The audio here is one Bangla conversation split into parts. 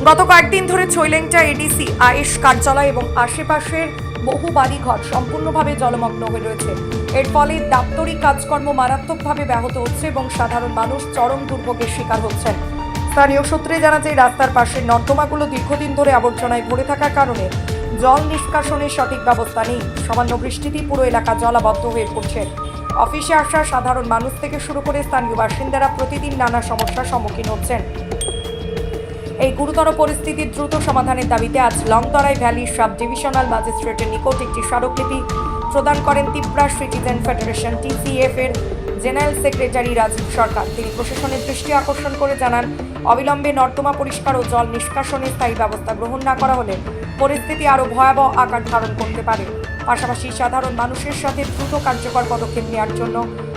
গত কয়েকদিন ধরে ছৈলেংটা এডিসি আয়েশ কার্যালয় এবং আশেপাশের বহু বাড়িঘর সম্পূর্ণভাবে জলমগ্ন হয়ে রয়েছে। এর ফলে দাপ্তরিক কাজকর্ম মারাত্মকভাবে ব্যাহত হচ্ছে এবং সাধারণ মানুষ চরম দুর্ভোগের শিকার হচ্ছেন। স্থানীয় সূত্রে জানা যায়, রাস্তার পাশের নর্দমাগুলো দীর্ঘদিন ধরে আবর্জনায় ভরে থাকার কারণে জল নিষ্কাশনের সঠিক ব্যবস্থা নেই। সামান্য বৃষ্টিতেই পুরো এলাকা জলাবদ্ধ হয়ে পড়ছে। অফিসে আসা সাধারণ মানুষ থেকে শুরু করে স্থানীয় বাসিন্দারা প্রতিদিন নানা সমস্যার সম্মুখীন হচ্ছেন। এই গুরুতর পরিস্থিতির দ্রুত সমাধানের দাবিতে আজ লংতরাই ভ্যালি সাব ডিভিশনাল ম্যাজিস্ট্রেটের নিকট একটি স্মারকলিপি প্রদান করেন ত্রিপুরা সিটিজেন ফেডারেশন TCF এর জেনারেল সেক্রেটারি রাজীব সরকার। তিনি প্রশাসনের দৃষ্টি আকর্ষণ করে জানান, অবিলম্বে নর্দমা পরিষ্কার ও জল নিষ্কাশনে স্থায়ী ব্যবস্থা গ্রহণ না করা হলে পরিস্থিতি আরও ভয়াবহ আকার ধারণ করতে পারে। পাশাপাশি সাধারণ মানুষের সাথে দ্রুত কার্যকর পদক্ষেপ নেওয়ার জন্য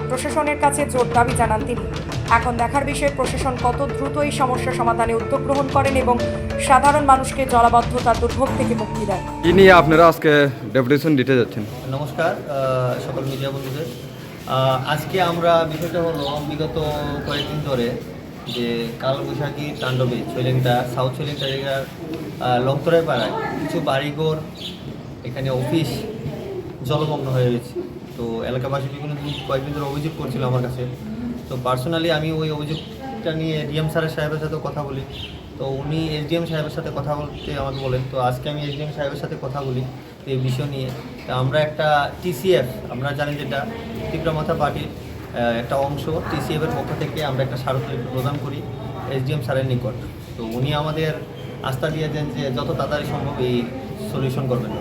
প্রশাসনের কাছে জোর দাবি জানান তিনি। এখন দেখার বিষয় প্রশাসন কত দ্রুত এই সমস্যা সমাধানে উদ্যোগ গ্রহণ করেন এবং সাধারণ মানুষকে জলাবদ্ধতার দুর্ভোগ থেকে মুক্তি দেয়। কি নিয়ে আপনারা আজকে ডেপুটেশন দিতে যাচ্ছেন? নমস্কার সকল মিডিয়া বন্ধুদের। আজকে আমরা বিষয়টা হলো বিগত কয়েকদিন ধরে যে কালবৈশাখী তাণ্ডবে ছৈলেংটা সাউথ ছৈলেংটা জায়গার লংতরাই পাড়ায় কিছু বাড়িঘর, এখানে অফিস জলমগ্ন হয়ে গেছে। তো এলাকাবাসী কয়েকদিন ধরে অভিযোগ করছিল আমার কাছে। তো পার্সোনালি আমি ওই অভিযোগটা নিয়ে ডিএম সাহেবের সাথেও কথা বলি। তো উনি SDM সাহেবের সাথে কথা বলতে আমাকে বলেন। তো আজকে আমি SDM সাহেবের সাথে কথা বলি এই বিষয় নিয়ে। তো আমরা একটা TCF, আমরা জানি যেটা ত্রিপুরা মাথা পার্টির একটা অংশ, TCF-এর পক্ষ থেকে আমরা একটা স্মারকলিপি প্রদান করি SDM স্যারের নিকট। তো উনি আমাদের আস্থা দিয়েছেন যে যত তাড়াতাড়ি সম্ভব এই সলিউশন করবেন।